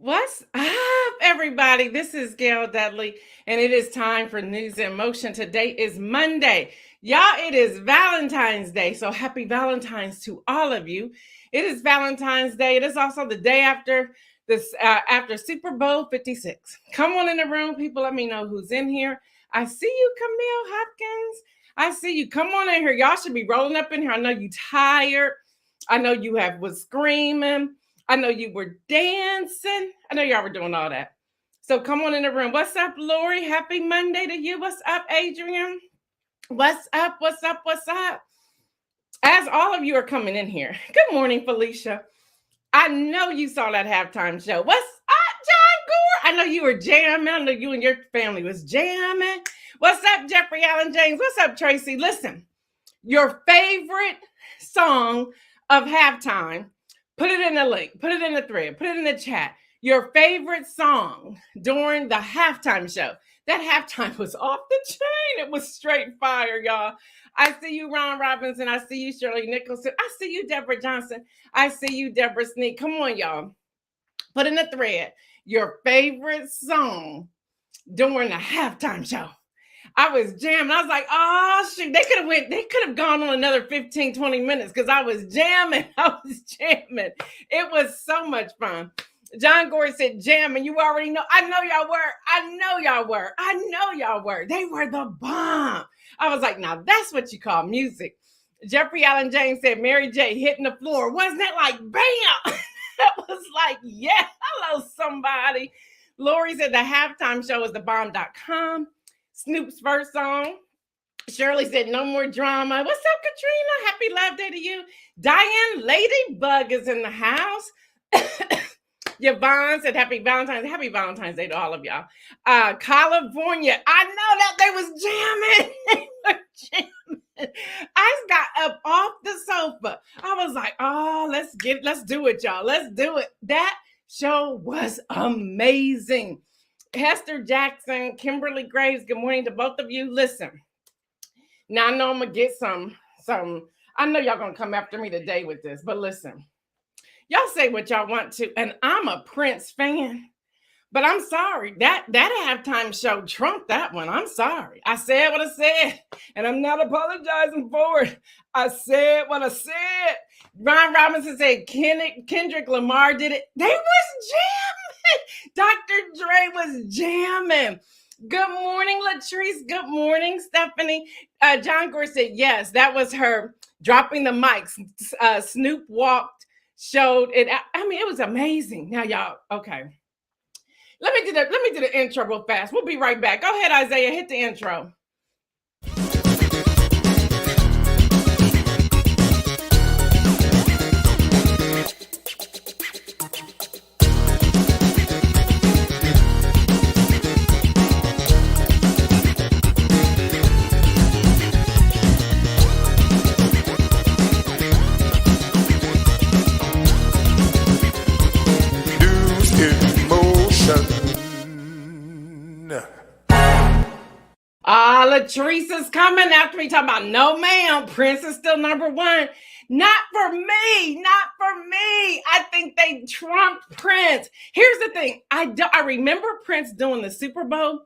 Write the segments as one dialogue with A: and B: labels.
A: What's up, everybody? This is Gail Dudley, and it is time for News in Motion. Today is Monday. Y'all, it is Valentine's Day, so happy Valentine's to all of you. It is Valentine's Day. It is also the day after after Super Bowl 56. Come on in the room, people. Let me know who's in here. I see you, Camille Hopkins. I see you. Come on in here. Y'all should be rolling up in here. I know you tired. I know you was screaming. I know you were dancing. I know y'all were doing all that. So come on in the room. What's up, Lori? Happy Monday to you. What's up, Adrian? What's up? What's up? What's up? As all of you are coming in here, good morning, Felicia. I know you saw that halftime show. What's up, John Gore? I know you were jamming. I know you and your family was jamming. What's up, Jeffrey Allen James? What's up, Tracy? Listen, your favorite song of halftime. Put it in the link, put it in the thread, put it in the chat. Your favorite song during the halftime show. That halftime was off the chain. It was straight fire, y'all. I see you, Ron Robinson. I see you, Shirley Nicholson. I see you, Deborah Johnson. I see you, Deborah Sneak. Come on, y'all. Put in the thread your favorite song during the halftime show. I was jamming. I was like, oh, shoot. They could have gone on another 15, 20 minutes because I was jamming. It was so much fun. John Gore said, jamming. You already know. I know y'all were. They were the bomb. I was like, now that's what you call music. Jeffrey Allen James said, Mary J. hitting the floor. Wasn't that like, bam? That was like, yeah, hello, somebody. Lori said the halftime show is thebomb.com. Snoop's first song. Shirley said, no more drama. What's up, Katrina? Happy Love Day to you. Diane Ladybug is in the house. Yvonne said, happy Valentine's Day to all of y'all. California. I know that they was jamming. They were jamming. I got up off the sofa. I was like, oh, let's do it, y'all. Let's do it. That show was amazing. Hester Jackson, Kimberly Graves, good morning to both of you. Listen, now I know I'm going to get some, I know y'all going to come after me today with this, but listen, y'all say what y'all want to, and I'm a Prince fan, but I'm sorry, that halftime show trumped that one. I'm sorry. I said what I said, and I'm not apologizing for it. I said what I said. Ron Robinson said Kendrick Lamar did it. They was jamming. Dr. Dre was jamming. Good morning, Latrice. Good morning, Stephanie. John Gore said, yes, that was her dropping the mics. Snoop walked, showed it. I mean, it was amazing. Now, y'all, okay. Let me do the intro real fast. We'll be right back. Go ahead, Isaiah. Hit the intro. Latrice is coming after me talking about no ma'am. Prince is still number one. Not for me. I think they trumped Prince. Here's the thing. I remember Prince doing the Super Bowl,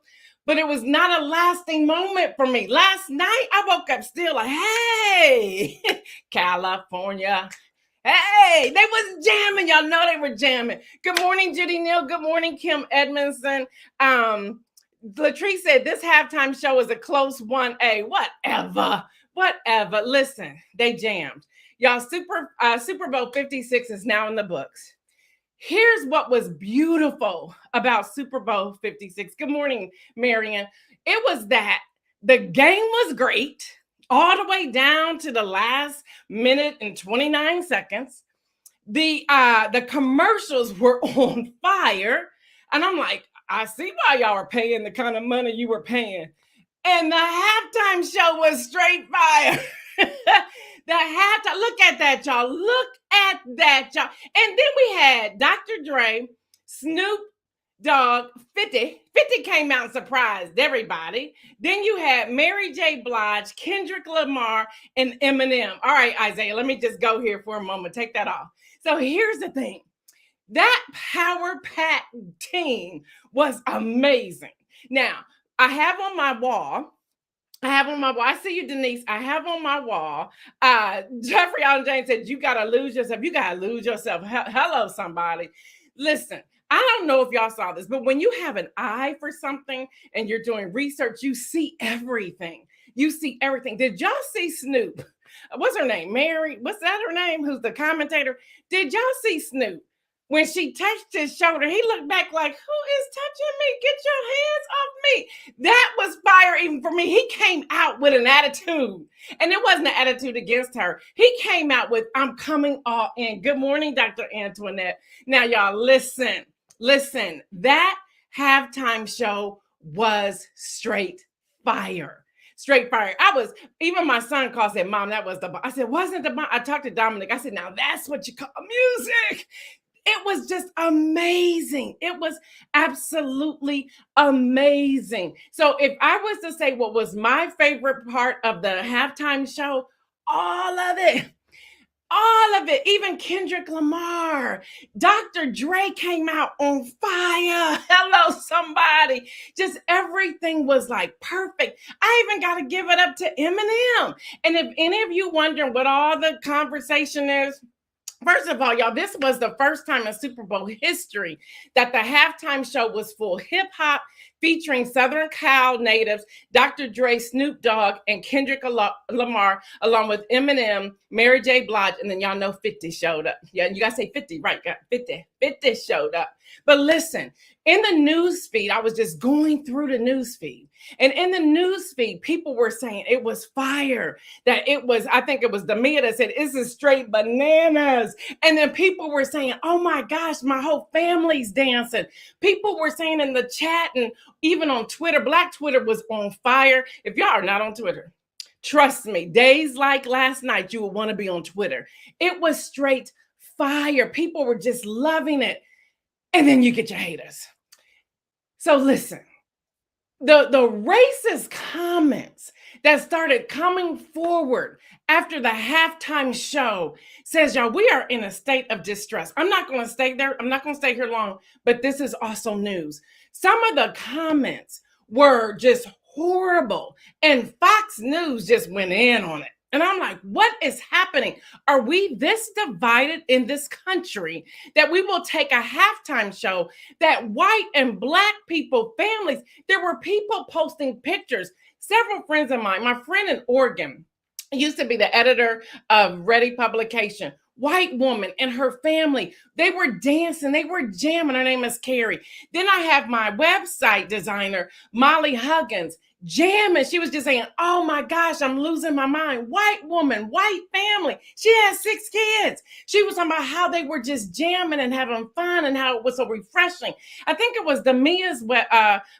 A: but it was not a lasting moment for me. Last night, I woke up still like, hey, California. Hey, they was jamming. Y'all know they were jamming. Good morning, Judy Neal. Good morning, Kim Edmondson. Latrice said this halftime show is a close 1A. Whatever. Listen, they jammed. Y'all, Super Bowl 56 is now in the books. Here's what was beautiful about Super Bowl 56. Good morning, Marion. It was that the game was great all the way down to the last minute and 29 seconds. The commercials were on fire. And I'm like, I see why y'all are paying the kind of money you were paying. And the halftime show was straight fire. The halftime, look at that, y'all. And then we had Dr. Dre, Snoop Dogg, 50 came out and surprised everybody. Then you had Mary J. Blige, Kendrick Lamar, and Eminem. All right, Isaiah, let me just go here for a moment. Take that off. So here's the thing. That power pack team was amazing. Now, I have on my wall, I see you, Denise. I have on my wall. Jeffrey Allen James said, "You gotta lose yourself. You gotta lose yourself." Hello, somebody. Listen, I don't know if y'all saw this, but when you have an eye for something and you're doing research, you see everything. You see everything. Did y'all see Snoop? What's her name? Mary? What's that her name? Who's the commentator? Did y'all see Snoop? When she touched his shoulder, he looked back like, "Who is touching me? Get your hands off me." That was fire even for me. He came out with an attitude, and it wasn't an attitude against her. He came out with, "I'm coming all in." Good morning, Dr. Antoinette. Now, y'all, listen. That halftime show was straight fire. Straight fire. Even my son called, said, "Mom, that was the bomb." I said, "Wasn't the bomb?" I talked to Dominic. I said, "Now that's what you call music." It was just amazing. It was absolutely amazing. So if I was to say what was my favorite part of the halftime show, all of it, even Kendrick Lamar, Dr. Dre came out on fire. Hello, somebody. Just everything was like perfect. I even got to give it up to Eminem. And if any of you wondering what all the conversation is, first of all, y'all, this was the first time in Super Bowl history that the halftime show was full hip hop featuring Southern Cal natives, Dr. Dre, Snoop Dogg, and Kendrick Lamar, along with Eminem, Mary J. Blige, and then y'all know 50 showed up. Yeah, you gotta say 50, right? 50 showed up. But listen, in the news feed, I was just going through the news feed. And in the news feed, people were saying it was fire. That it was, I think it was Damia that said, "This is straight bananas." And then people were saying, "Oh my gosh, my whole family's dancing." People were saying in the chat and even on Twitter, Black Twitter was on fire. If y'all are not on Twitter, trust me, days like last night, you will want to be on Twitter. It was straight fire. People were just loving it. And then you get your haters. So listen, the racist comments that started coming forward after the halftime show says, y'all, we are in a state of distress. I'm not going to stay there. I'm not going to stay here long, but this is also news. Some of the comments were just horrible, and Fox News just went in on it. And I'm like, what is happening? Are we this divided in this country that we will take a halftime show that white and Black people, families, there were people posting pictures. Several friends of mine, my friend in Oregon, used to be the editor of Ready Publication, white woman and her family, they were dancing, they were jamming. Her name is Carrie. Then I have my website designer, Molly Huggins, jamming. She was just saying, "Oh my gosh, I'm losing my mind." White woman, white family. She has 6 kids. She was talking about how they were just jamming and having fun and how it was so refreshing. I think it was Damia's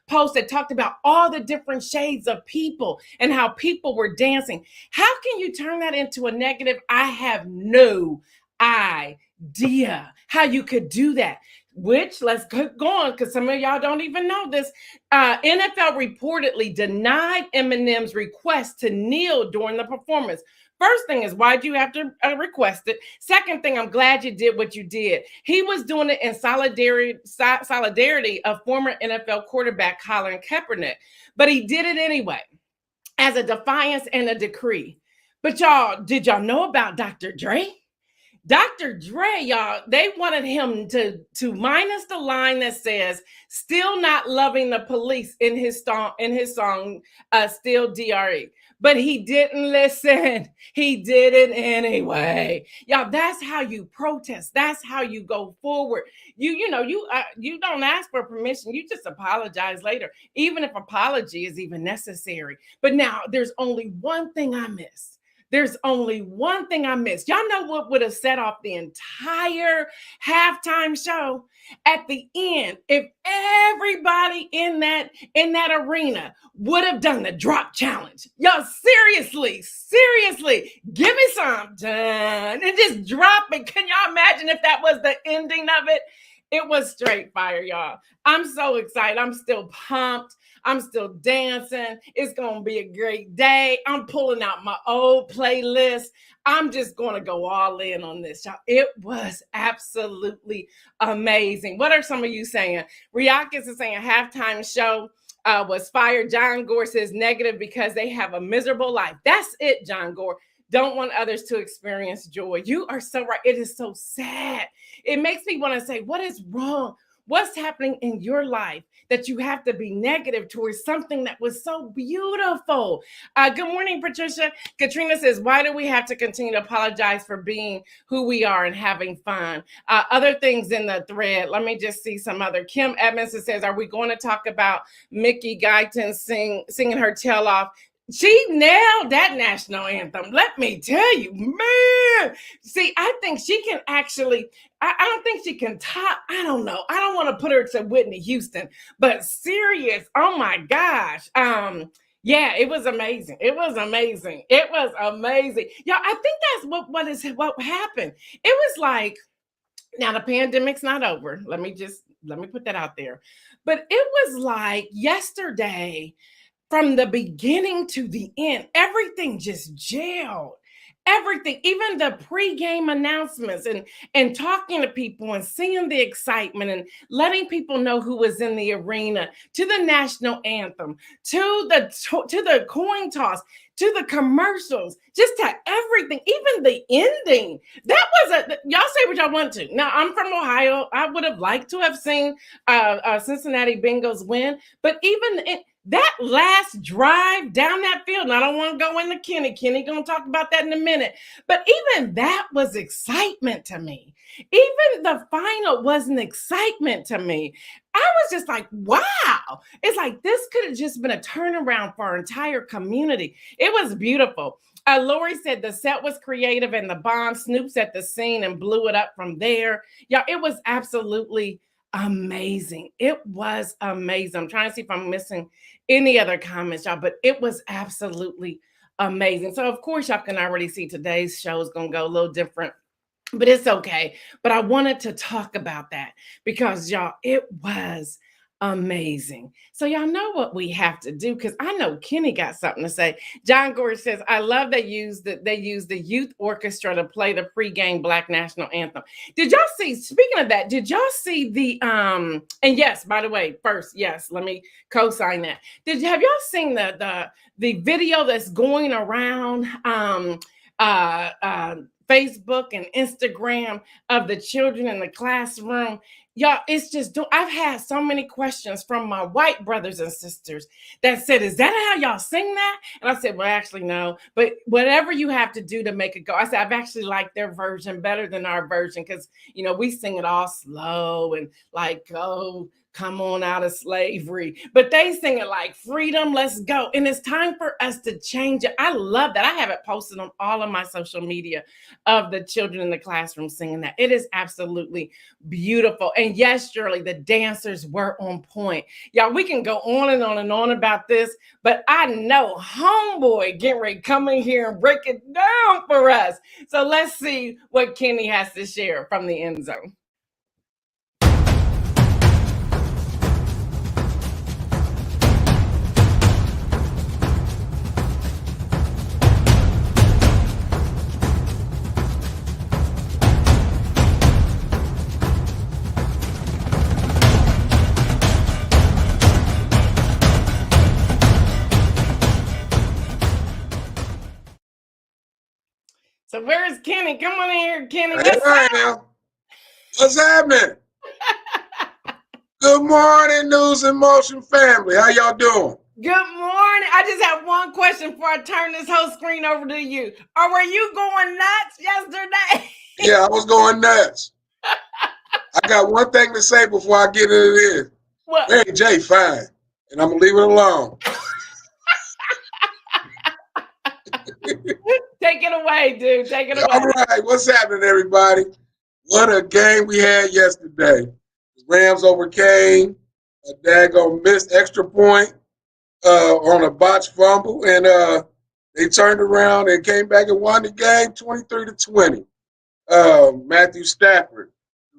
A: post that talked about all the different shades of people and how people were dancing. How can you turn that into a negative? I have no idea how you could do that. Which, let's go on, because some of y'all don't even know this. NFL reportedly denied Eminem's request to kneel during the performance. First thing is, why'd you have to request it? Second thing, I'm glad you did what you did. He was doing it in solidarity of former NFL quarterback Colin Kaepernick, but he did it anyway as a defiance and a decree. But y'all, did y'all know about Dr. Dre? Dr. Dre, y'all, they wanted him to minus the line that says "still not loving the police" in his song, "Still DRE." But he didn't listen. He did it anyway. Y'all, that's how you protest. That's how you go forward. You don't ask for permission. You just apologize later, even if apology is even necessary. But now there's only one thing I miss. There's only one thing I missed. Y'all know what would have set off the entire halftime show? At the end, if everybody in that arena would have done the drop challenge. Y'all, seriously, give me some, and just drop it. Can y'all imagine if that was the ending of it? It was straight fire, y'all. I'm so excited. I'm still pumped. I'm still dancing. It's going to be a great day. I'm pulling out my old playlist. I'm just going to go all in on this, y'all. It was absolutely amazing. What are some of you saying? Riakis is saying halftime show was fire. John Gore says negative because they have a miserable life. That's it, John Gore. Don't want others to experience joy. You are so right. It is so sad. It makes me want to say, what is wrong? What's happening in your life that you have to be negative towards something that was so beautiful? Good morning, Patricia. Katrina says, why do we have to continue to apologize for being who we are and having fun? Other things in the thread. Let me just see some other. Kim Edmondson says, are we going to talk about Mickey Guyton singing her tail off? She nailed that national anthem. Let me tell you, man. See, I think she can actually, I don't think she can top, I don't know. I don't want to put her to Whitney Houston, but serious, oh my gosh. Yeah, it was amazing. It was amazing. It was amazing. Y'all, I think that's what happened. It was like, now the pandemic's not over. Let me put that out there. But it was like yesterday, from the beginning to the end, everything just gelled. Everything, even the pregame announcements and talking to people and seeing the excitement and letting people know who was in the arena, to the national anthem, to the coin toss, to the commercials, just to everything, even the ending. That was y'all say what y'all want to. Now, I'm from Ohio. I would have liked to have seen Cincinnati Bengals win, but even that last drive down that field, and I don't want to go into Kenny. Kenny gonna talk about that in a minute. But even that was excitement to me. Even the final was an excitement to me. I was just like, wow. It's like this could have just been a turnaround for our entire community. It was beautiful. Lori said the set was creative and the bomb. Snoop's at the scene and blew it up from there. Yeah, it was absolutely amazing. It was amazing. I'm trying to see if I'm missing any other comments, y'all, but it was absolutely amazing. So, of course, y'all can already see today's show is going to go a little different, but it's okay. But I wanted to talk about that because, y'all, it was amazing. So y'all know what we have to do, because I know Kenny got something to say. John Gore says, I love they use the youth orchestra to play the pregame Black national anthem. Did y'all see, speaking of that, did y'all see the and yes, by the way, first, yes, let me co-sign that. Have y'all seen the video that's going around Facebook and Instagram of the children in the classroom? Y'all, it's just, I've had so many questions from my white brothers and sisters that said, is that how y'all sing that? And I said, well, actually, no. But whatever you have to do to make it go. I said, I've actually liked their version better than our version because, you know, we sing it all slow and like, oh, come on out of slavery. But they sing it like freedom, let's go. And it's time for us to change it. I love that. I have it posted on all of my social media of the children in the classroom singing that. It is absolutely beautiful. And yes, Shirley, the dancers were on point. Y'all, we can go on and on and on about this, but I know homeboy getting ready to come in here and break it down for us. So let's see what Kenny has to share from the end zone. So where's Kenny? Come on in here, Kenny.
B: What's happening? Good morning, News in Motion family. How y'all doing?
A: Good morning. I just have one question before I turn this whole screen over to you. Or were you going nuts yesterday?
B: Yeah, I was going nuts. I got one thing to say before I get into this.
A: What?
B: Mary J, fine. And I'm going to leave it alone.
A: Take it away, dude. Take it away.
B: All right. What's happening, everybody? What a game we had yesterday. The Rams overcame a daggone missed extra point on a botched fumble. And they turned around and came back and won the game 23-20. Matthew Stafford,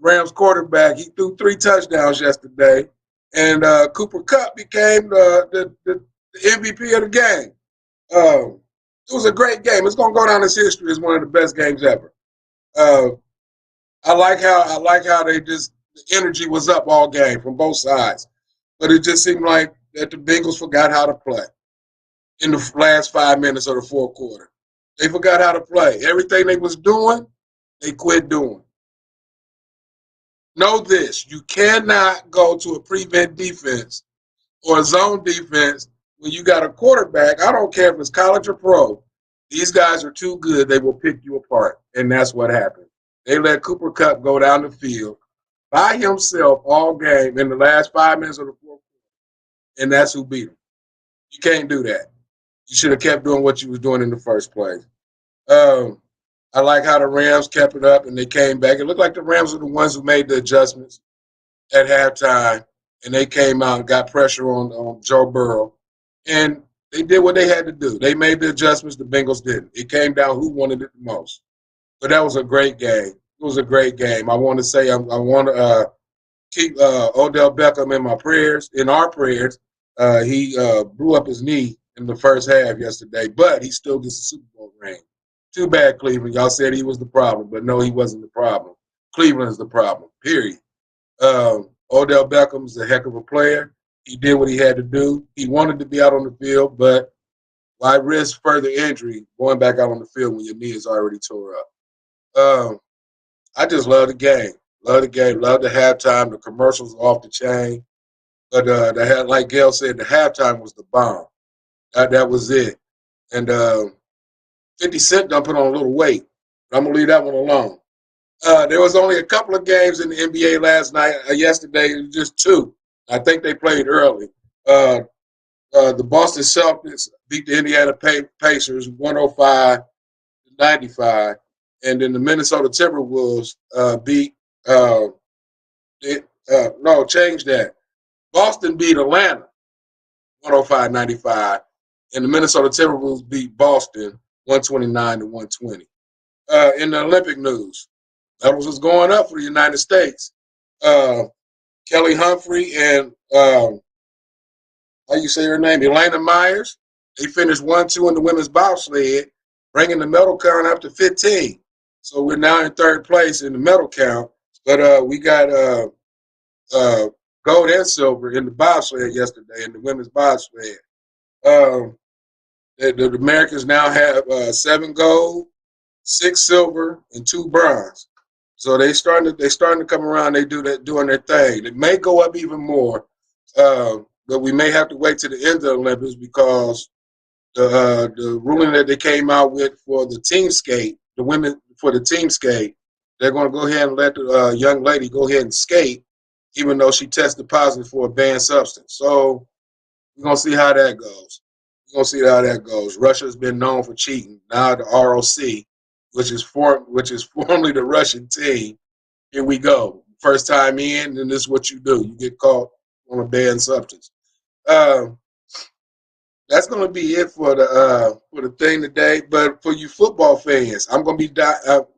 B: Rams quarterback. He threw 3 touchdowns yesterday, and Cooper Kupp became the MVP of the game. It was a great game. It's gonna go down as history as one of the best games ever. I like how they just the energy was up all game from both sides, but it just seemed like that the Bengals forgot how to play in the last 5 minutes of the fourth quarter. They forgot how to play. Everything they was doing, they quit doing. Know this: you cannot go to a prevent defense or a zone defense when you got a quarterback. I don't care if it's college or pro. These guys are too good. They will pick you apart, and that's what happened. They let Cooper Kupp go down the field by himself all game in the last 5 minutes of the fourth quarter, and that's who beat him. You can't do that. You should have kept doing what you was doing in the first place. I like how the Rams kept it up and they came back. It looked like the Rams were the ones who made the adjustments at halftime, and they came out and got pressure on Joe Burrow, and they did what they had to do. They made the adjustments. The Bengals didn't. It came down who wanted it the most. But that was a great game. It was a great game. I want to say I want to keep Odell Beckham in my prayers, in our prayers. He blew up his knee in the first half yesterday, but he still gets a Super Bowl ring. Too bad, Cleveland. Y'all said he was the problem, but no, he wasn't the problem. Cleveland is the problem, period. Odell Beckham's a heck of a player. He did what he had to do. He wanted to be out on the field, but why risk further injury going back out on the field when your knee is already tore up? I just love the game. Love the game. Love the halftime. The commercials off the chain. But like Gail said, the halftime was the bomb. That was it. And 50 Cent done put on a little weight. I'm going to leave that one alone. There was only a couple of games in the NBA last night. Yesterday, just 2. I think they played early. The Boston Celtics beat the Indiana Pacers 105-95. And then the Minnesota Timberwolves change that. Boston beat Atlanta 105-95. And the Minnesota Timberwolves beat Boston 129-120. In the Olympic news, levels was going up for the United States. Kelly Humphrey and how you say her name, Elena Myers, they finished 1-2 in the women's bobsled, bringing the medal count up to 15. So we're now in third place in the medal count, but we got gold and silver in the bobsled yesterday in the women's bobsled. The Americans now have 7 gold, 6 silver, and 2 bronze. So they starting to come around. They doing their thing. It may go up even more, but we may have to wait to the end of the Olympics because the ruling that they came out with for the team skate, the women for the team skate, they're going to go ahead and let the young lady go ahead and skate, even though she tested positive for a banned substance. So we're going to see how that goes. Russia's been known for cheating. Now the ROC, which is formerly the Russian team, here we go. First time in, and this is what you do. You get caught on a banned substance. That's going to be it for the thing today. But for you football fans, I'm going to be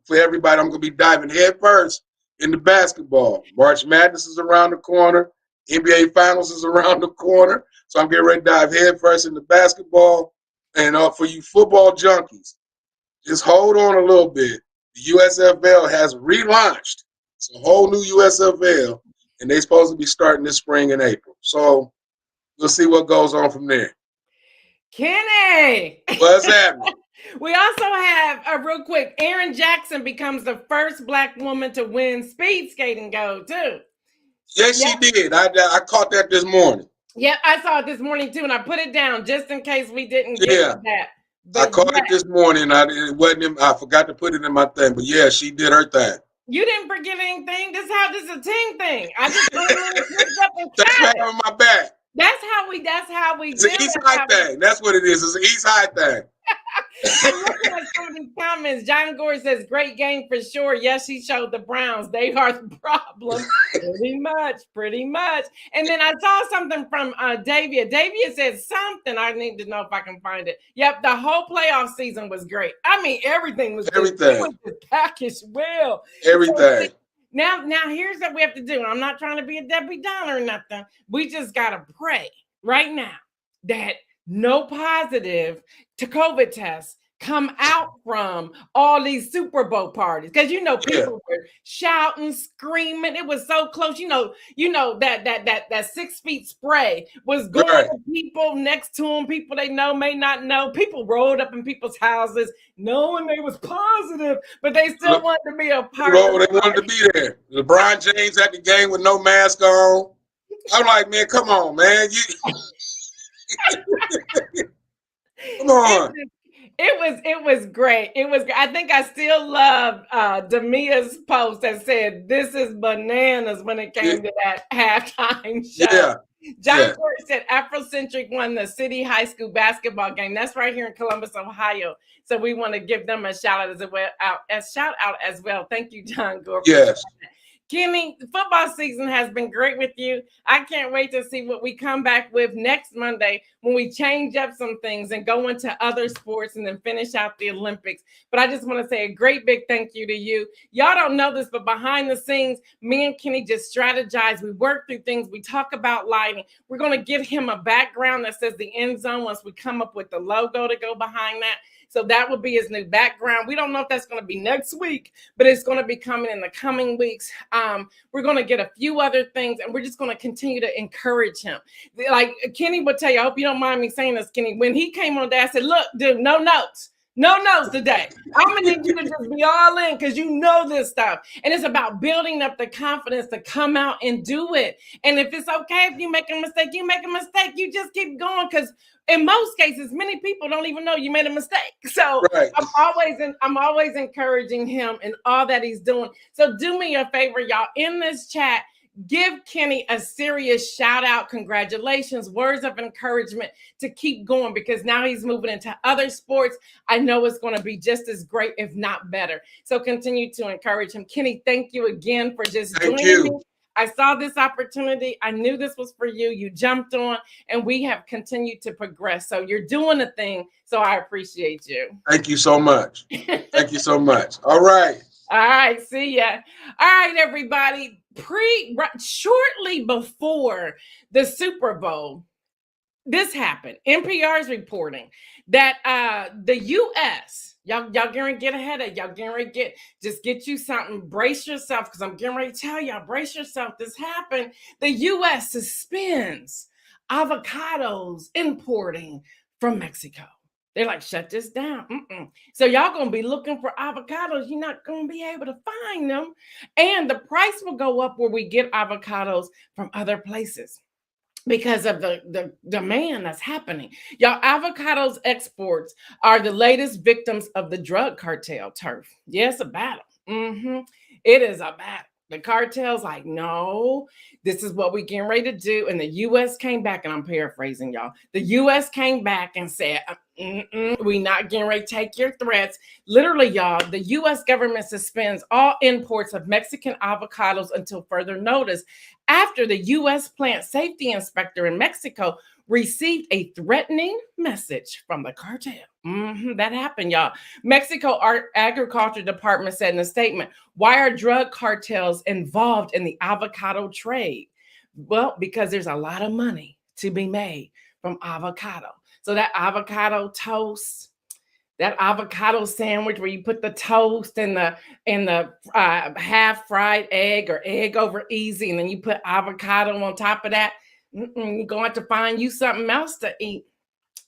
B: for everybody. I'm going to be diving head first into basketball. March Madness is around the corner. NBA Finals is around the corner. So I'm getting ready to dive head first into basketball. And for you football junkies, just hold on a little bit. The USFL has relaunched. It's a whole new USFL, and they're supposed to be starting this spring in April. So we'll see what goes on from there.
A: Kenny!
B: What's happening?
A: We also have, real quick, Erin Jackson becomes the first Black woman to win speed skating gold, too.
B: Yes, she did. I caught that this morning.
A: Yep, I saw it this morning, too, and I put it down just in case we didn't get to that.
B: But I caught it this morning. I forgot to put it in my thing, but yeah, she did her thing.
A: You didn't forget anything. This is a team thing. I just picked up and
B: That's right on my back.
A: That's how we
B: It's an East High thing. That's what it is. It's an East High thing.
A: I'm looking at some of these comments. John Gore says, great game for sure. Yes, he showed the Browns. They are the problem. Pretty much. And then I saw something from Davia. Davia said something. I need to know if I can find it. Yep, the whole playoff season was great. I mean, everything was good. It was packaged well.
B: Everything.
A: Now here's what we have to do. I'm not trying to be a Debbie Downer or nothing. We just gotta pray right now that no positive to COVID tests come out from all these Super Bowl parties, because people were shouting, screaming. It was so close. That 6 feet spray was going to people next to them, people they know may not know. People rolled up in people's houses knowing they was positive, but they still wanted to be a part.
B: They wanted to be there. LeBron James at the game with no mask on. I'm like, man, come on, man. Come on.
A: It was great. It was. I think I still love Damia's post that said, "This is bananas" when it came to that halftime show.
B: Yeah.
A: John Corey said Afrocentric won the city high school basketball game. That's right here in Columbus, Ohio. So we want to give them a shout out as well. Thank you, John Gore.
B: Yes.
A: Kenny, the football season has been great with you. I can't wait to see what we come back with next Monday when we change up some things and go into other sports and then finish out the Olympics. But I just want to say a great big thank you to you. Y'all don't know this, but behind the scenes, me and Kenny just strategize. We work through things. We talk about lighting. We're going to give him a background that says the end zone once we come up with the logo to go behind that. So that will be his new background. We don't know if that's going to be next week, but it's going to be coming in the coming weeks. We're going to get a few other things, and we're just going to continue to encourage him. Like Kenny would tell you, I hope you don't mind me saying this, Kenny. When he came on there, I said, look, dude, no notes. No notes today. I'm going to need you to just be all in because you know this stuff. And it's about building up the confidence to come out and do it. And if it's okay, if you make a mistake, you make a mistake. You just keep going, because in most cases, many people don't even know you made a mistake. So I'm always encouraging him in all that he's doing. So do me a favor, y'all, in this chat, give Kenny a serious shout out, congratulations, words of encouragement to keep going, because now he's moving into other sports. I know it's going to be just as great, if not better. So continue to encourage him. Kenny, thank you again for just joining me. I saw this opportunity. I knew this was for you. You jumped on, and we have continued to progress. So you're doing a thing. So I appreciate you.
B: Thank you so much. Thank you so much. All right.
A: All right. See ya. All right, everybody. Shortly before the Super Bowl, this happened. NPR is reporting that the U.S. Y'all getting ready to get ahead of y'all. Getting ready to get you something. Brace yourself, because I'm getting ready to tell y'all. Brace yourself. This happened. The U.S. suspends avocados importing from Mexico. They're like, shut this down. So y'all going to be looking for avocados. You're not going to be able to find them. And the price will go up where we get avocados from other places because of the demand that's happening. Y'all, avocados exports are the latest victims of the drug cartel turf. Yes, a battle. It is a battle. The cartel's like, no, this is what we're getting ready to do. And the U.S. came back, and I'm paraphrasing, y'all. The U.S. came back and said, we're not getting ready to take your threats. Literally, y'all, the U.S. government suspends all imports of Mexican avocados until further notice after the U.S. plant safety inspector in Mexico received a threatening message from the cartel. That happened, y'all. Mexico Agriculture Department said in a statement, why are drug cartels involved in the avocado trade? Well, because there's a lot of money to be made from avocado. So that avocado toast, that avocado sandwich where you put the toast and the half fried egg or egg over easy, and then you put avocado on top of that, you're going to have to find you something else to eat,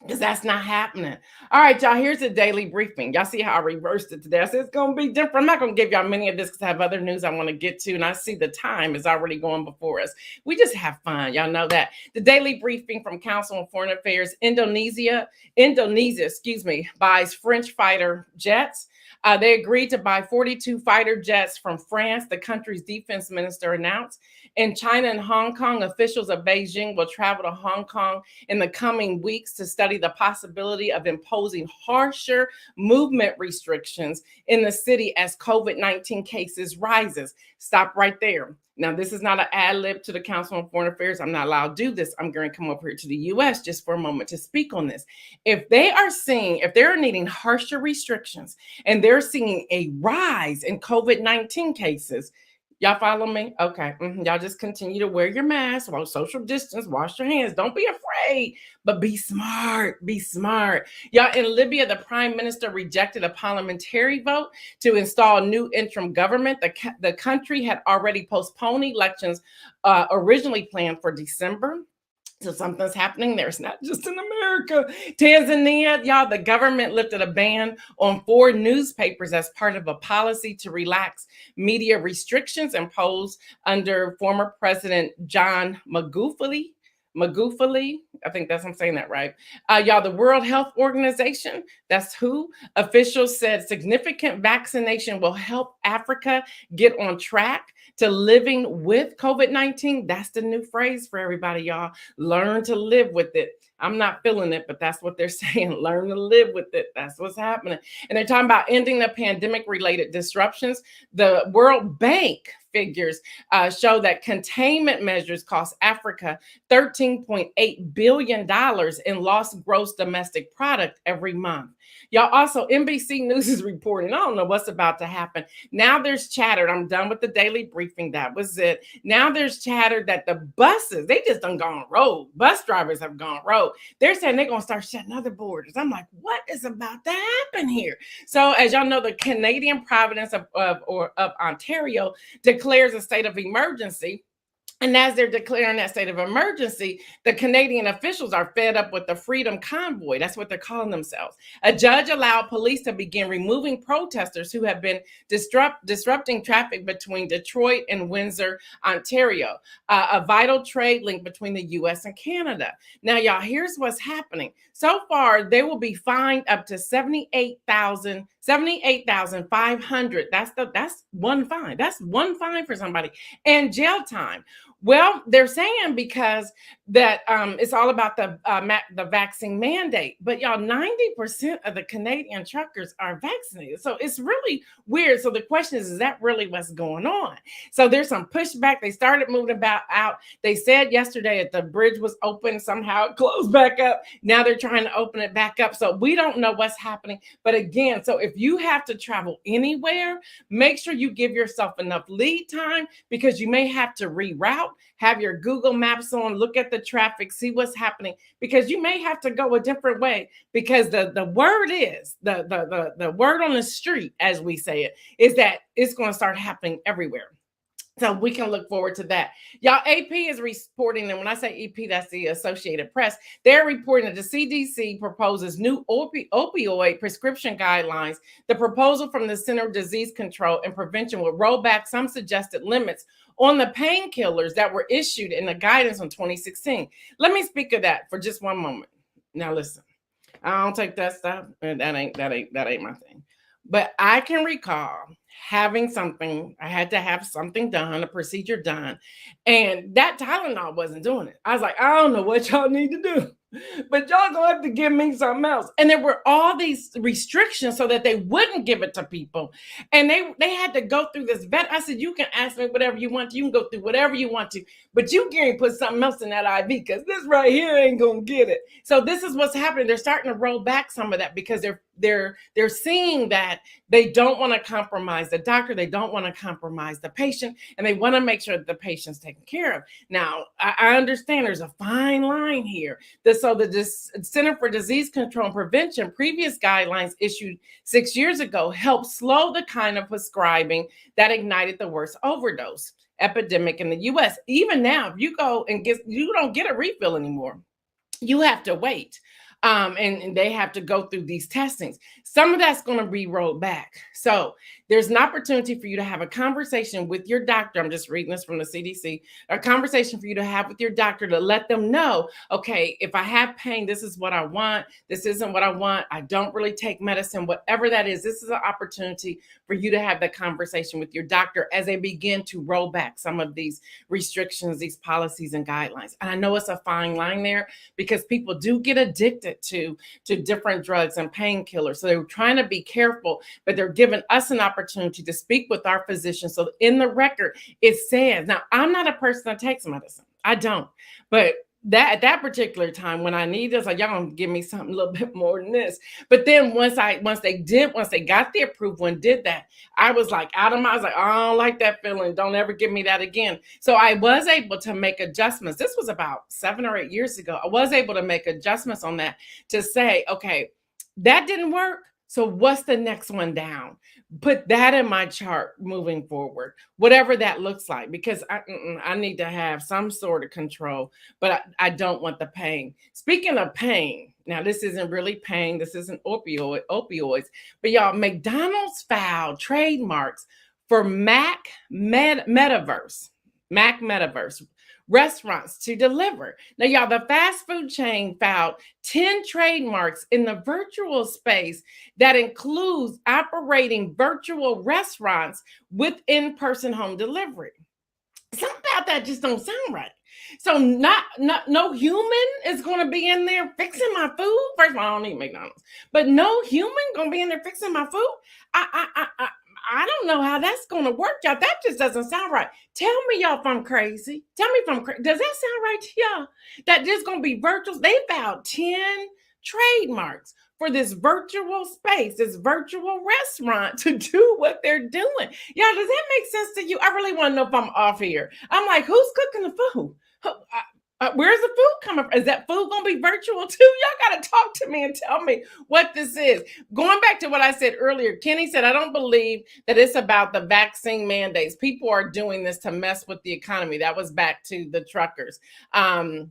A: because that's not happening. All right, y'all, here's a daily briefing. Y'all see how I reversed it today. I said it's going to be different. I'm not going to give y'all many of this because I have other news I want to get to, and I see the time is already going before us. We just have fun. Y'all know that. The daily briefing from Council on Foreign Affairs. Indonesia, buys French fighter jets. They agreed to buy 42 fighter jets from France, the country's defense minister announced. In China and Hong Kong, officials of Beijing will travel to Hong Kong in the coming weeks to study the possibility of imposing harsher movement restrictions in the city as COVID-19 cases rises. Stop right there. Now, this is not an ad lib to the Council on Foreign Affairs. I'm not allowed to do this. I'm going to come over here to the U.S. just for a moment to speak on this. If they're needing harsher restrictions and they're seeing a rise in COVID-19 cases, Y'all follow me? Okay. Y'all just continue to wear your mask, while social distance, wash your hands. Don't be afraid, but be smart. Be smart. Y'all, in Libya, the prime minister rejected a parliamentary vote to install new interim government. The country had already postponed elections originally planned for December. So something's happening there. It's not just in America. Tanzania, y'all, the government lifted a ban on 4 newspapers as part of a policy to relax media restrictions imposed under former President John Magufuli. I think I'm saying that right. Y'all, the World Health Organization, that's WHO, officials said significant vaccination will help Africa get on track to living with COVID-19. That's the new phrase for everybody, y'all. Learn to live with it. I'm not feeling it, but that's what they're saying. Learn to live with it. That's what's happening. And they're talking about ending the pandemic-related disruptions. The World Bank figures show that containment measures cost Africa $13.8 billion in lost gross domestic product every month. Y'all, also, NBC News is reporting, I don't know what's about to happen. Now there's chatter. I'm done with the daily briefing. That was it. Now there's chatter that the buses, they just done gone rogue. Bus drivers have gone rogue. They're saying they're going to start shutting other borders. I'm like, what is about to happen here? So as y'all know, the Canadian province of Ontario declares a state of emergency. And as they're declaring that state of emergency, the Canadian officials are fed up with the Freedom Convoy. That's what they're calling themselves. A judge allowed police to begin removing protesters who have been disrupting traffic between Detroit and Windsor, Ontario, a vital trade link between the U.S. and Canada. Now, y'all, here's what's happening. So far, they will be fined up to $78,500. That's one fine. That's one fine for somebody, and jail time. Well, they're saying because that it's all about the vaccine mandate. But y'all, 90% of the Canadian truckers are vaccinated. So it's really weird. So the question is that really what's going on? So there's some pushback. They started moving out. They said yesterday that the bridge was open. Somehow it closed back up. Now they're trying to open it back up. So we don't know what's happening. But again, so if you have to travel anywhere, make sure you give yourself enough lead time, because you may have to reroute. Have your Google Maps on, look at the traffic, see what's happening, because you may have to go a different way, because the word is, the word on the street, as we say it, is that it's going to start happening everywhere. So we can look forward to that. Y'all, AP is reporting, and when I say AP, that's the Associated Press. They're reporting that the CDC proposes new opioid prescription guidelines. The proposal from the Center for Disease Control and Prevention will roll back some suggested limits on the painkillers that were issued in the guidance in 2016. Let me speak of that for just one moment. Now listen, I don't take that stuff, and that ain't my thing. But I can recall having something, I had to have something done, a procedure done, and that Tylenol wasn't doing it. I was like, I don't know what y'all need to do, but y'all gonna have to give me something else. And there were all these restrictions so that they wouldn't give it to people. And they had to go through this vet. I said, you can ask me whatever you want to, you can go through whatever you want to, but you can't put something else in that IV, because this right here ain't gonna get it. So this is what's happening. They're starting to roll back some of that, because they're seeing that they don't want to compromise the doctor, they don't want to compromise the patient, and they want to make sure that the patient's taken care of. Now, I understand there's a fine line here. So the Center for Disease Control and Prevention, previous guidelines issued 6 years ago, helped slow the kind of prescribing that ignited the worst overdose epidemic in the U.S. Even now, if you go and you don't get a refill anymore. You have to wait. And they have to go through these testings. Some of that's going to be rolled back. So there's an opportunity for you to have a conversation with your doctor. I'm just reading this from the CDC. A conversation for you to have with your doctor to let them know, okay, if I have pain, this is what I want. This isn't what I want. I don't really take medicine, whatever that is. This is an opportunity for you to have that conversation with your doctor as they begin to roll back some of these restrictions, these policies and guidelines. And I know it's a fine line there, because people do get addicted to different drugs and painkillers. So they're trying to be careful, but they're giving us an opportunity to speak with our physician. So in the record, it says, now I'm not a person that takes medicine. I don't. But that at that particular time when I needed, I was like, y'all gonna give me something a little bit more than this. But then once they got the approval and did that, I was like I was like, I don't like that feeling. Don't ever give me that again. So I was able to make adjustments. This was about 7 or 8 years ago. I was able to make adjustments on that to say, okay, that didn't work. So what's the next one down? Put that in my chart moving forward, whatever that looks like, because I need to have some sort of control, but I don't want the pain. Speaking of pain, now this isn't really pain. This isn't opioids, but y'all, McDonald's filed trademarks for Metaverse restaurants to deliver. Now, y'all, the fast food chain filed 10 trademarks in the virtual space that includes operating virtual restaurants with in-person home delivery. Something about that just don't sound right. So no human is going to be in there fixing my food. First of all, I don't eat McDonald's, but no human going to be in there fixing my food. I don't know how that's going to work, y'all. That just doesn't sound right. Tell me, y'all, if I'm crazy. Tell me if I'm crazy. Does that sound right to y'all? That there's going to be virtual. They filed 10 trademarks for this virtual space, this virtual restaurant to do what they're doing. Y'all, does that make sense to you? I really want to know if I'm off here. I'm like, who's cooking the food? Where's the food coming from? Is that food going to be virtual too? Y'all got to talk to me and tell me what this is. Going back to what I said earlier, Kenny said, I don't believe that it's about the vaccine mandates. People are doing this to mess with the economy. That was back to the truckers. I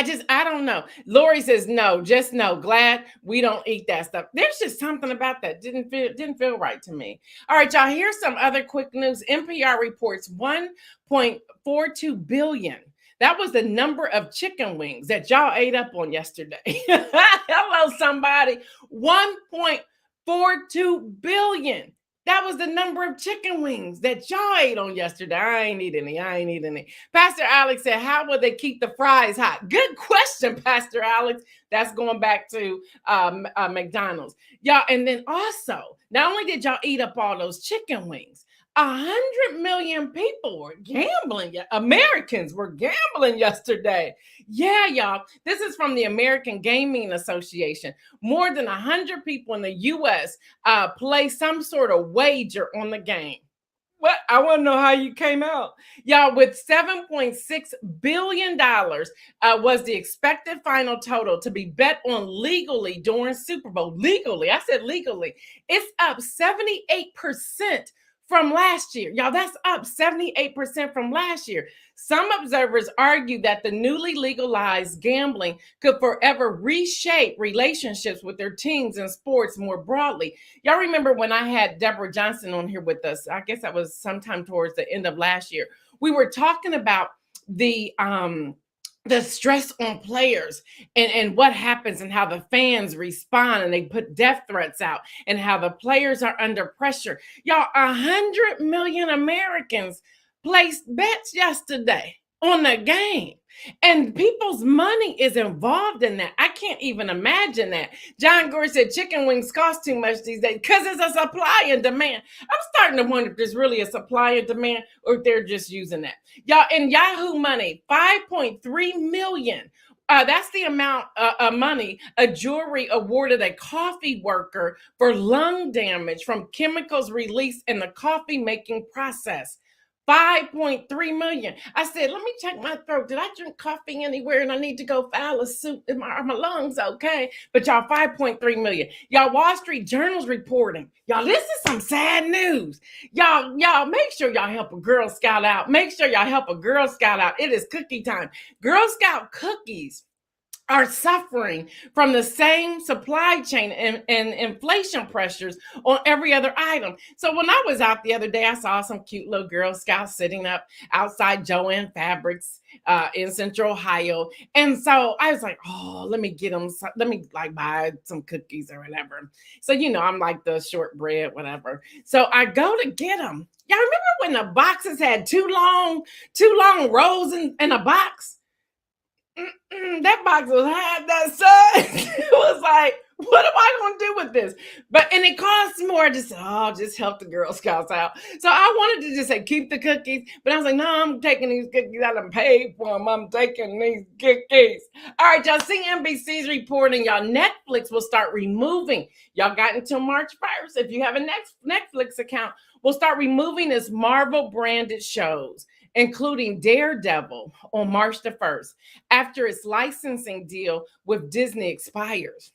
A: don't know. Lori says, no, just no. Glad we don't eat that stuff. There's just something about that. Didn't feel right to me. All right, y'all, here's some other quick news. NPR reports 1.42 billion. That was the number of chicken wings that y'all ate up on yesterday. Hello, somebody. 1.42 billion. That was the number of chicken wings that y'all ate on yesterday. I ain't eat any. Pastor Alex said, how will they keep the fries hot? Good question, Pastor Alex. That's going back to McDonald's. Y'all, and then also, not only did y'all eat up all those chicken wings, 100 million people were gambling. Americans were gambling yesterday. Yeah, y'all. This is from the American Gaming Association. More than 100 people in the U.S. Play some sort of wager on the game. What? I want to know how you came out. Y'all, with $7.6 billion was the expected final total to be bet on legally during Super Bowl. Legally. I said legally. It's up 78% from last year. Y'all, that's up 78% from last year. Some observers argue that the newly legalized gambling could forever reshape relationships with their teams and sports more broadly. Y'all remember when I had Deborah Johnson on here with us? I guess that was sometime towards the end of last year. We were talking about the stress on players and what happens and how the fans respond and they put death threats out and how the players are under pressure. Y'all, 100 million Americans placed bets yesterday on the game. And people's money is involved in that. I can't even imagine that. John Gore said chicken wings cost too much these days because it's a supply and demand. I'm starting to wonder if there's really a supply and demand or if they're just using that. Y'all, in Yahoo money, 5.3 million. That's the amount of money a jury awarded a coffee worker for lung damage from chemicals released in the coffee making process. 5.3 million. I said, let me check my throat. Did I drink coffee anywhere and I need to go file a suit? Are my lungs okay? But y'all, 5.3 million. Y'all, Wall Street Journal's reporting. Y'all, this is some sad news. Y'all, make sure y'all help a Girl Scout out. Make sure y'all help a Girl Scout out. It is cookie time. Girl Scout cookies are suffering from the same supply chain and inflation pressures on every other item. So when I was out the other day, I saw some cute little Girl Scouts sitting up outside Joann Fabrics in Central Ohio. And so I was like, oh, let me get them. Let me buy some cookies or whatever. So, I'm like the shortbread, whatever. So I go to get them. Y'all remember when the boxes had two long rows in a box? That box was half that size. It was like, What am I going to do with this? And it costs more. I just said, oh, just help the Girl Scouts out. So I wanted to just say, keep the cookies. But I was like, no, I'm taking these cookies. I done paid for them. I'm taking these cookies. All right, y'all, CNBC's reporting, y'all, Netflix will start removing. Y'all got until March 1st. If you have a Netflix account, we'll start removing its Marvel branded shows, including Daredevil, on March the 1st, after its licensing deal with Disney expires.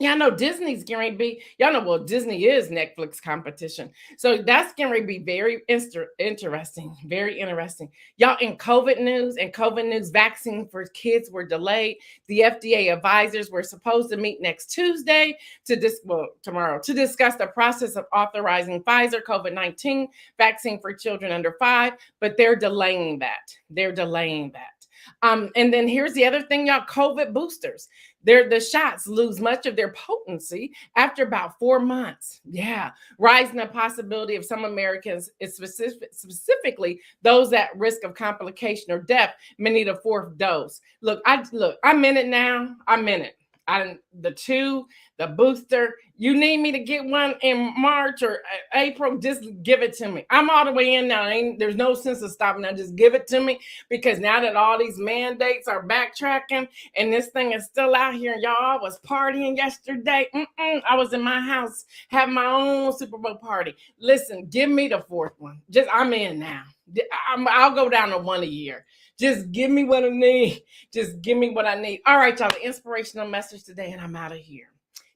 A: Y'all know Disney's getting ready to be, y'all know, well, Disney is Netflix competition. So that's getting ready to be very interesting, very interesting. Y'all, in COVID news, vaccine for kids were delayed. The FDA advisors were supposed to meet next Tuesday tomorrow, to discuss the process of authorizing Pfizer COVID-19 vaccine for children under 5, but they're delaying that. And then here's the other thing, y'all, COVID boosters. The shots lose much of their potency after about 4 months. Yeah, rising the possibility of some Americans, specifically those at risk of complication or death, may need a 4th dose. Look, I'm in it now. I'm in it. The booster. You need me to get one in March or April, just give it to me. I'm all the way in now. There's no sense of stopping now. Just give it to me, because now that all these mandates are backtracking and this thing is still out here, and y'all was partying yesterday. I was in my house having my own Superbowl party. Listen, give me the 4th one. I'm in now. I'll go down to one a year. Just give me what I need. Just give me what I need. All right, y'all, the inspirational message today, and I'm out of here.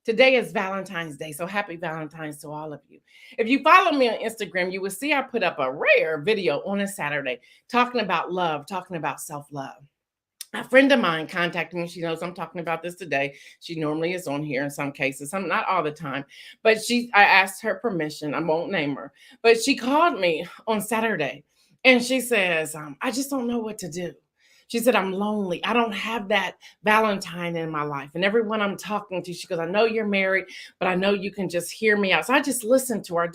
A: Today is Valentine's Day, so happy Valentine's to all of you. If you follow me on Instagram, you will see I put up a rare video on a Saturday talking about love, talking about self-love. A friend of mine contacted me. She knows I'm talking about this today. She normally is on here in some cases, not all the time, but I asked her permission. I won't name her, but she called me on Saturday and she says, I just don't know what to do. She said, I'm lonely. I don't have that Valentine in my life. And everyone I'm talking to, she goes, I know you're married, but I know you can just hear me out. So I just listened to her.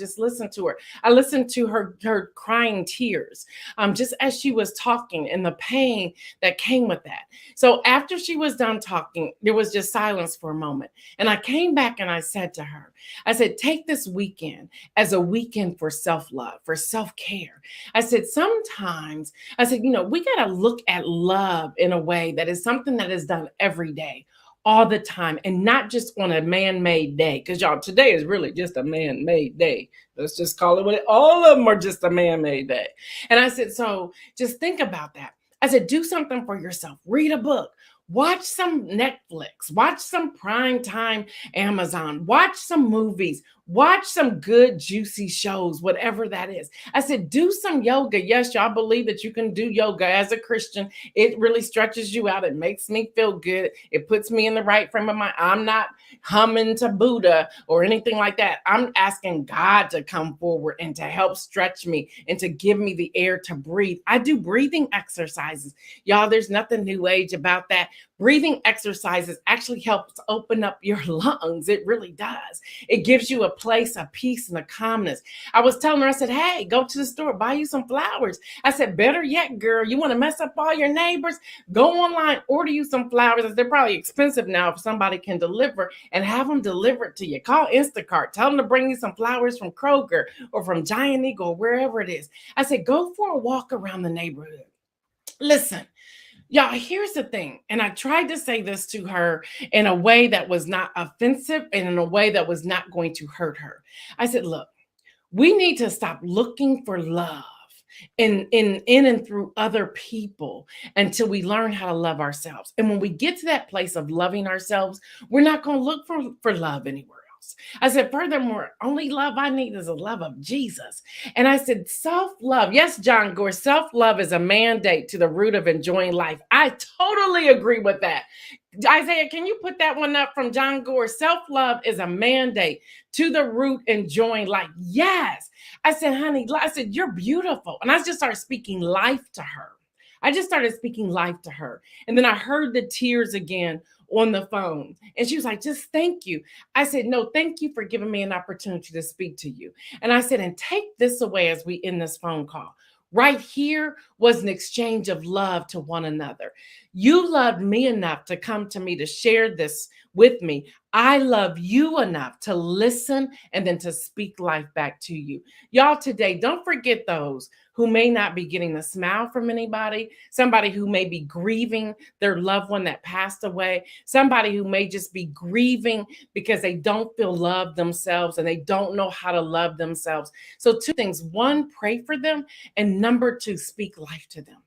A: I listened to her crying tears, just as she was talking, and the pain that came with that. So after she was done talking, there was just silence for a moment. And I came back and I said to her, I said, take this weekend as a weekend for self-love, for self-care. I said, sometimes, we got to look at love in a way that is something that is done every day, all the time, and not just on a man-made day. Because y'all, today is really just a man-made day. Let's just call it what all of them are, just a man-made day. And I said, so just think about that. I said, do something for yourself. Read a book. Watch some Netflix. Watch some primetime Amazon. Watch some movies. Watch some good, juicy shows, whatever that is. I said, do some yoga. Yes, y'all believe that you can do yoga as a Christian. It really stretches you out. It makes me feel good. It puts me in the right frame of mind. I'm not humming to Buddha or anything like that. I'm asking God to come forward and to help stretch me and to give me the air to breathe. I do breathing exercises. Y'all, there's nothing new age about that. Breathing exercises actually helps open up your lungs. It really does. It gives you a place of peace and a calmness. I was telling her, I said, hey, go to the store, buy you some flowers. I said, better yet, girl, you want to mess up all your neighbors? Go online, order you some flowers. They're probably expensive now if somebody can deliver, and have them delivered to you. Call Instacart. Tell them to bring you some flowers from Kroger or from Giant Eagle, wherever it is. I said, go for a walk around the neighborhood. Listen, y'all, here's the thing. And I tried to say this to her in a way that was not offensive and in a way that was not going to hurt her. I said, look, we need to stop looking for love in and through other people until we learn how to love ourselves. And when we get to that place of loving ourselves, we're not going to look for love anywhere else. I said, furthermore, only love I need is the love of Jesus. And I said, self-love. Yes, John Gore, self-love is a mandate to the root of enjoying life. I totally agree with that. Isaiah, can you put that one up from John Gore? Self-love is a mandate to the root enjoying life. Yes. I said, honey, I said, you're beautiful. And I just started speaking life to her. And then I heard the tears again on the phone. And she was like, just thank you. I said, no, thank you for giving me an opportunity to speak to you. And I said, and take this away as we end this phone call. Right here was an exchange of love to one another. You loved me enough to come to me to share this with me. I love you enough to listen and then to speak life back to you. Y'all, today, don't forget those who may not be getting a smile from anybody, somebody who may be grieving their loved one that passed away, somebody who may just be grieving because they don't feel loved themselves and they don't know how to love themselves. So, two things: one, pray for them, and number two, speak life to them.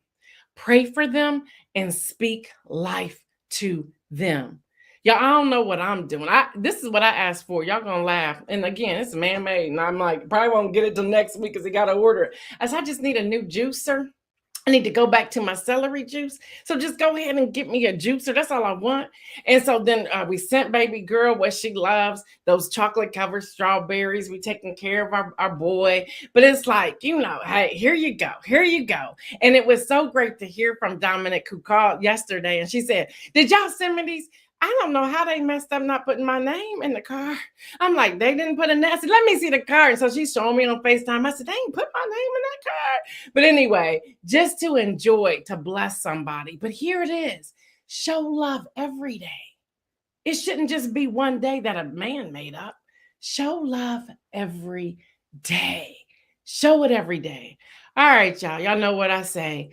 A: Pray for them and speak life to them. Y'all, I don't know what I'm doing. This is what I asked for. Y'all gonna laugh. And again, it's man-made. And I'm like, probably won't get it till next week because I gotta order it. I just need a new juicer. I need to go back to my celery juice. So just go ahead and get me a juicer. That's all I want. And so then we sent baby girl what she loves, those chocolate covered strawberries. We taking care of our boy. But it's like, hey, here you go. Here you go. And it was so great to hear from Dominic, who called yesterday. And she said, did y'all send me these? I don't know how they messed up not putting my name in the car. I'm like, they didn't put a name. I said, let me see the card. And so she's showing me on FaceTime. I said, they ain't put my name in that card. But anyway, just to enjoy, to bless somebody. But here it is. Show love every day. It shouldn't just be one day that a man made up. Show love every day. Show it every day. All right, y'all. Y'all know what I say.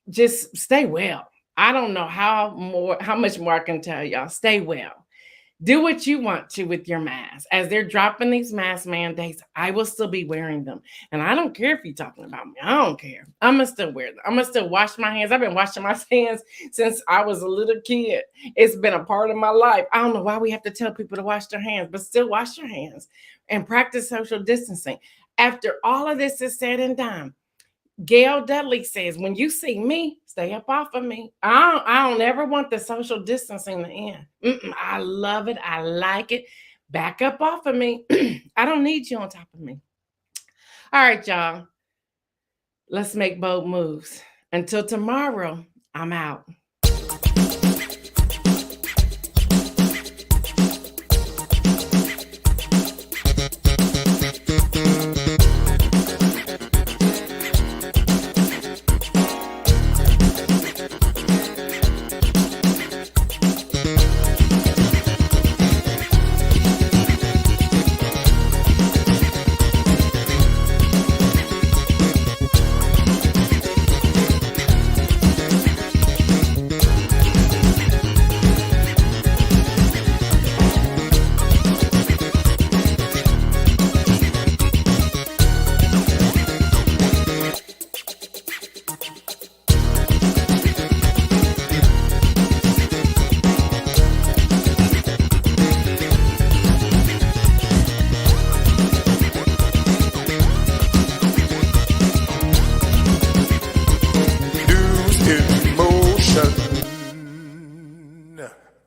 A: Just stay well. I don't know how much more I can tell y'all. Stay well. Do what you want to with your mask. As they're dropping these mask mandates, I will still be wearing them. And I don't care if you're talking about me. I don't care. I'm going to still wear them. I'm going to still wash my hands. I've been washing my hands since I was a little kid. It's been a part of my life. I don't know why we have to tell people to wash their hands, but still wash your hands and practice social distancing. After all of this is said and done, Gail Dudley says, when you see me, stay up off of me. I don't ever want the social distancing to end. I love it. I like it. Back up off of me. I don't need you on top of me. All right, y'all. Let's make bold moves. Until tomorrow, I'm out.